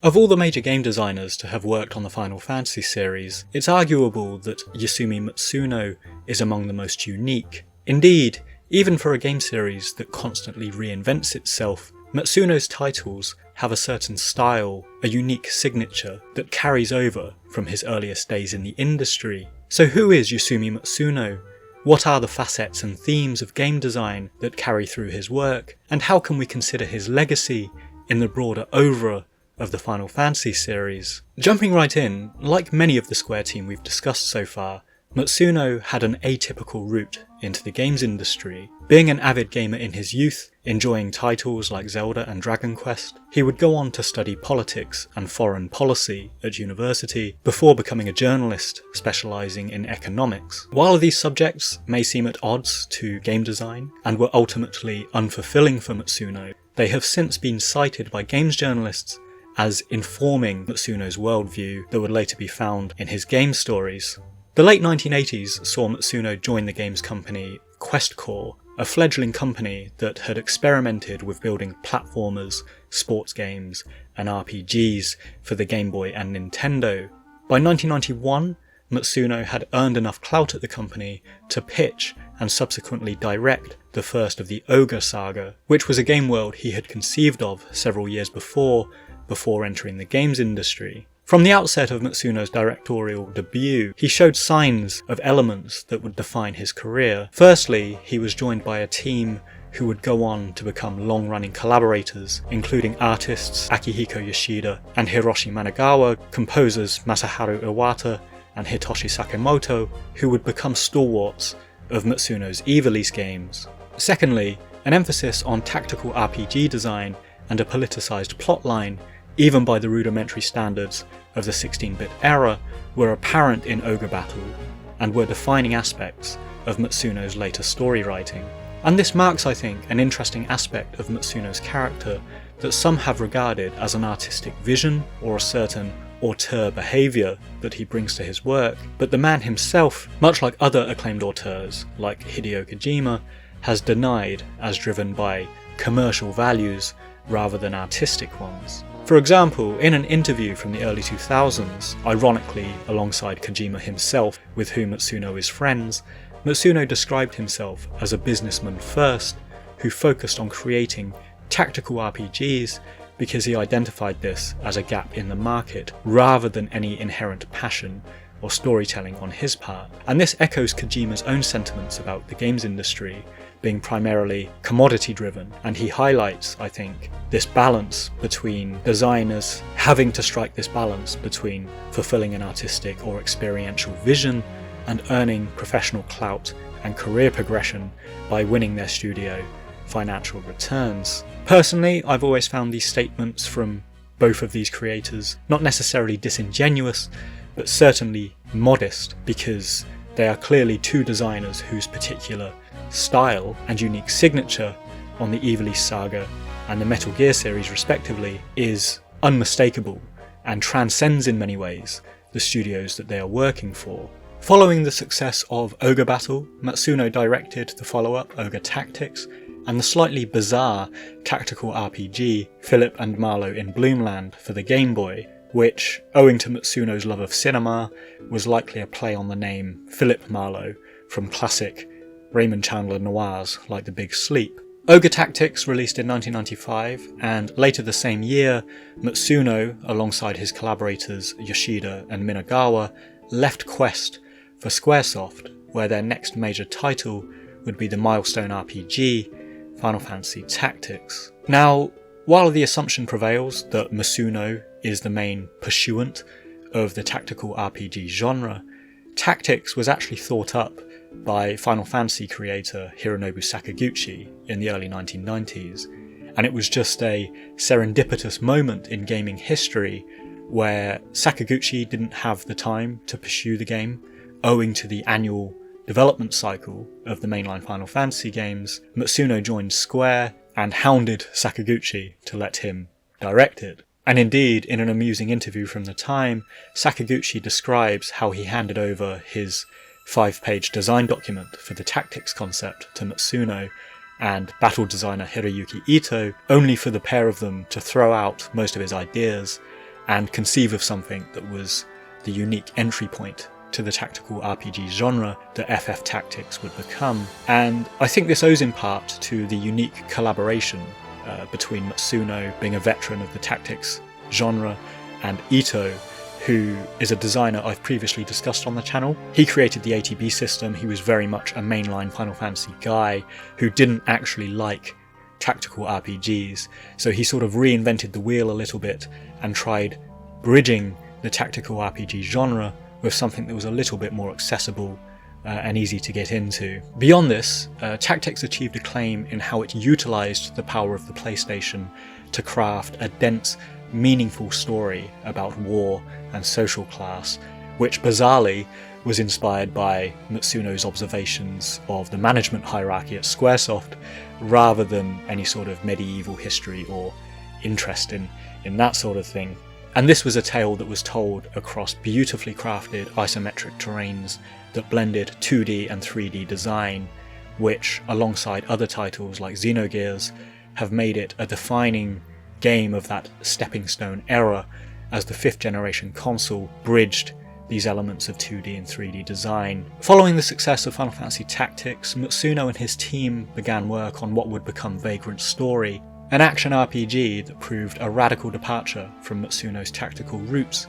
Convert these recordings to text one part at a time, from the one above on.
Of all the major game designers to have worked on the Final Fantasy series, it's arguable that Yasumi Matsuno is among the most unique. Indeed, even for a game series that constantly reinvents itself, Matsuno's titles have a certain style, a unique signature that carries over from his earliest days in the industry. So who is Yasumi Matsuno? What are the facets and themes of game design that carry through his work? And how can we consider his legacy in the broader oeuvre of the Final Fantasy series? Jumping right in, like many of the Square team we've discussed so far, Matsuno had an atypical route into the games industry. Being an avid gamer in his youth, enjoying titles like Zelda and Dragon Quest, he would go on to study politics and foreign policy at university before becoming a journalist specialising in economics. While these subjects may seem at odds to game design and were ultimately unfulfilling for Matsuno, they have since been cited by games journalists as informing Matsuno's worldview that would later be found in his game stories. The late 1980s saw Matsuno join the games company QuestCore, a fledgling company that had experimented with building platformers, sports games, and RPGs for the Game Boy and Nintendo. By 1991, Matsuno had earned enough clout at the company to pitch and subsequently direct the first of the Ogre Saga, which was a game world he had conceived of several years before entering the games industry. From the outset of Matsuno's directorial debut, he showed signs of elements that would define his career. Firstly, he was joined by a team who would go on to become long-running collaborators, including artists Akihiko Yoshida and Hiroshi Managawa, composers Masaharu Iwata and Hitoshi Sakamoto, who would become stalwarts of Matsuno's Ivalice games. Secondly, an emphasis on tactical RPG design and a politicized plotline, even by the rudimentary standards of the 16-bit era, were apparent in Ogre Battle and were defining aspects of Matsuno's later story writing. And this marks, I think, an interesting aspect of Matsuno's character that some have regarded as an artistic vision or a certain auteur behaviour that he brings to his work, but the man himself, much like other acclaimed auteurs like Hideo Kojima, has denied as driven by commercial values rather than artistic ones. For example, in an interview from the early 2000s, ironically alongside Kojima himself, with whom Matsuno is friends, Matsuno described himself as a businessman first, who focused on creating tactical RPGs because he identified this as a gap in the market, rather than any inherent passion or storytelling on his part. And this echoes Kojima's own sentiments about the games industry being primarily commodity driven, and he highlights, I think, this balance between designers having to strike this balance between fulfilling an artistic or experiential vision and earning professional clout and career progression by winning their studio financial returns. Personally, I've always found these statements from both of these creators not necessarily disingenuous, but certainly modest, because they are clearly two designers whose particular style and unique signature on the Ivalice Saga and the Metal Gear series respectively is unmistakable and transcends in many ways the studios that they are working for. Following the success of Ogre Battle, Matsuno directed the follow-up Ogre Tactics and the slightly bizarre tactical RPG Philip and Marlowe in Bloomland for the Game Boy, which, owing to Matsuno's love of cinema, was likely a play on the name Philip Marlowe from classic Raymond Chandler noirs like The Big Sleep. Ogre Tactics released in 1995, and later the same year, Matsuno, alongside his collaborators Yoshida and Minagawa, left Quest for Squaresoft, where their next major title would be the milestone RPG Final Fantasy Tactics. Now, while the assumption prevails that Matsuno is the main pursuant of the tactical RPG genre, Tactics was actually thought up by Final Fantasy creator Hironobu Sakaguchi in the early 1990s, and it was just a serendipitous moment in gaming history where Sakaguchi didn't have the time to pursue the game owing to the annual development cycle of the mainline Final Fantasy games. Matsuno joined Square and hounded Sakaguchi to let him direct it. And indeed, in an amusing interview from the time, Sakaguchi describes how he handed over his 5-page design document for the Tactics concept to Matsuno and battle designer Hiroyuki Ito, only for the pair of them to throw out most of his ideas and conceive of something that was the unique entry point to the tactical RPG genre that FF Tactics would become. And I think this owes in part to the unique collaboration between Matsuno, being a veteran of the tactics genre, and Ito, who is a designer I've previously discussed on the channel. He created the ATB system. He was very much a mainline Final Fantasy guy who didn't actually like tactical RPGs, so he sort of reinvented the wheel a little bit and tried bridging the tactical RPG genre with something that was a little bit more accessible and easy to get into. Beyond this, Tactics achieved acclaim in how it utilised the power of the PlayStation to craft a dense, meaningful story about war and social class, which bizarrely was inspired by Matsuno's observations of the management hierarchy at Squaresoft, rather than any sort of medieval history or interest in that sort of thing. And this was a tale that was told across beautifully crafted isometric terrains that blended 2D and 3D design, which, alongside other titles like Xenogears, have made it a defining game of that stepping stone era, as the 5th generation console bridged these elements of 2D and 3D design. Following the success of Final Fantasy Tactics, Matsuno and his team began work on what would become Vagrant Story, an action RPG that proved a radical departure from Matsuno's tactical roots,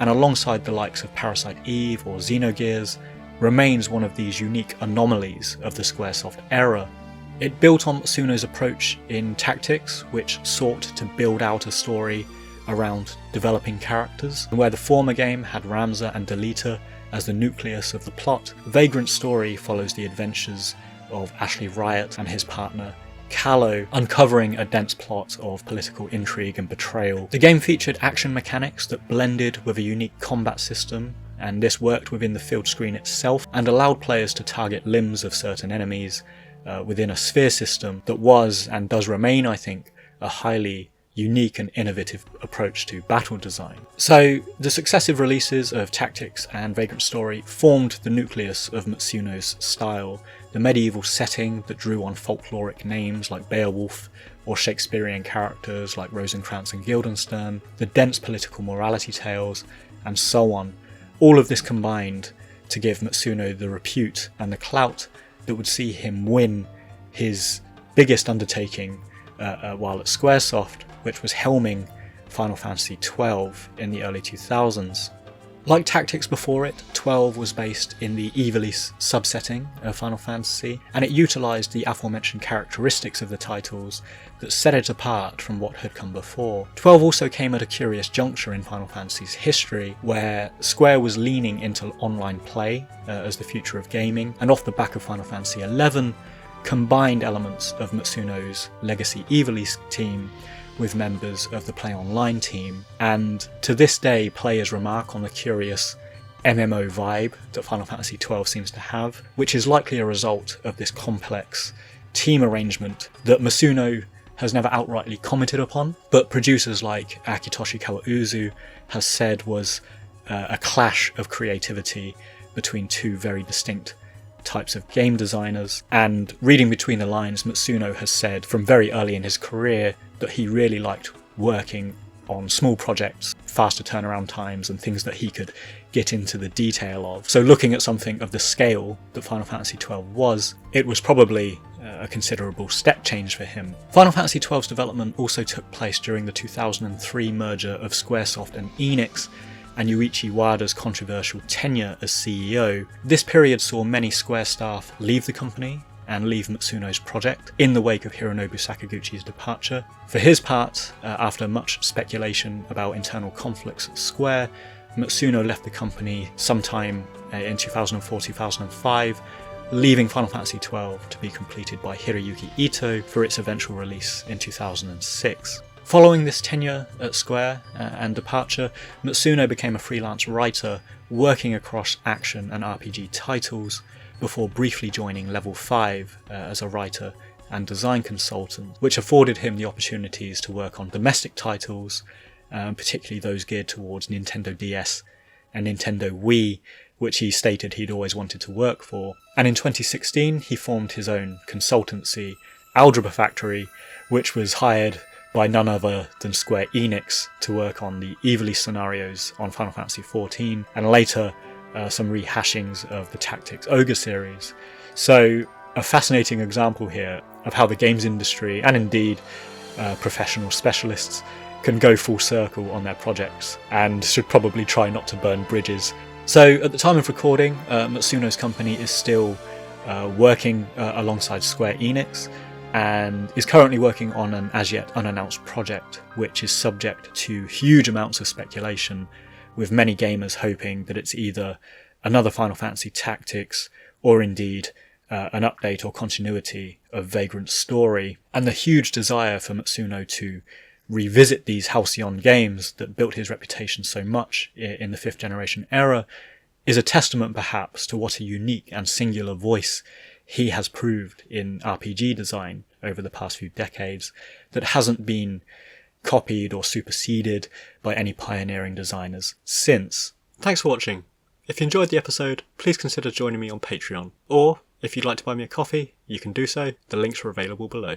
and alongside the likes of Parasite Eve or Xenogears, remains one of these unique anomalies of the Squaresoft era. It built on Matsuno's approach in Tactics, which sought to build out a story around developing characters. Where the former game had Ramza and Delita as the nucleus of the plot, Vagrant Story follows the adventures of Ashley Riot and his partner Callow, uncovering a dense plot of political intrigue and betrayal. The game featured action mechanics that blended with a unique combat system, and this worked within the field screen itself and allowed players to target limbs of certain enemies within a sphere system that was, and does remain, I think, a highly unique and innovative approach to battle design. So the successive releases of Tactics and Vagrant Story formed the nucleus of Matsuno's style, the medieval setting that drew on folkloric names like Beowulf, or Shakespearean characters like Rosencrantz and Guildenstern, the dense political morality tales, and so on. All of this combined to give Matsuno the repute and the clout that would see him win his biggest undertaking while at Squaresoft, which was helming Final Fantasy XII in the early 2000s. Like Tactics before it, 12 was based in the Ivalice subsetting of Final Fantasy, and it utilised the aforementioned characteristics of the titles that set it apart from what had come before. 12 also came at a curious juncture in Final Fantasy's history, where Square was leaning into online play as the future of gaming, and off the back of Final Fantasy XI, combined elements of Matsuno's legacy Ivalice team with members of the Play Online team, and to this day players remark on the curious MMO vibe that Final Fantasy XII seems to have, which is likely a result of this complex team arrangement that Matsuno has never outrightly commented upon, but producers like Akitoshi Kawauzu has said was a clash of creativity between two very distinct types of game designers. And reading between the lines, Matsuno has said from very early in his career that he really liked working on small projects, faster turnaround times, and things that he could get into the detail of. So looking at something of the scale that Final Fantasy XII was, it was probably a considerable step change for him. Final Fantasy XII's development also took place during the 2003 merger of Squaresoft and Enix, and Yuichi Wada's controversial tenure as CEO. This period saw many Square staff leave the company and leave Matsuno's project in the wake of Hironobu Sakaguchi's departure. For his part, after much speculation about internal conflicts at Square, Matsuno left the company sometime in 2004-2005, leaving Final Fantasy XII to be completed by Hiroyuki Ito for its eventual release in 2006. Following this tenure at Square and departure, Matsuno became a freelance writer working across action and RPG titles before briefly joining Level 5 as a writer and design consultant, which afforded him the opportunities to work on domestic titles, particularly those geared towards Nintendo DS and Nintendo Wii, which he stated he'd always wanted to work for. And in 2016 he formed his own consultancy, Algebra Factory, which was hired by none other than Square Enix to work on the Ivalice scenarios on Final Fantasy XIV, and later some rehashings of the Tactics Ogre series. So a fascinating example here of how the games industry, and indeed professional specialists, can go full circle on their projects and should probably try not to burn bridges. So at the time of recording, Matsuno's company is still working alongside Square Enix, and is currently working on an as yet unannounced project which is subject to huge amounts of speculation, with many gamers hoping that it's either another Final Fantasy Tactics or indeed an update or continuity of Vagrant Story. And the huge desire for Matsuno to revisit these halcyon games that built his reputation so much in the 5th generation era is a testament perhaps to what a unique and singular voice he has proved in RPG design over the past few decades that hasn't been copied or superseded by any pioneering designers since. Thanks for watching. If you enjoyed the episode, please consider joining me on Patreon, or if you'd like to buy me a coffee, you can do so. The links are available below.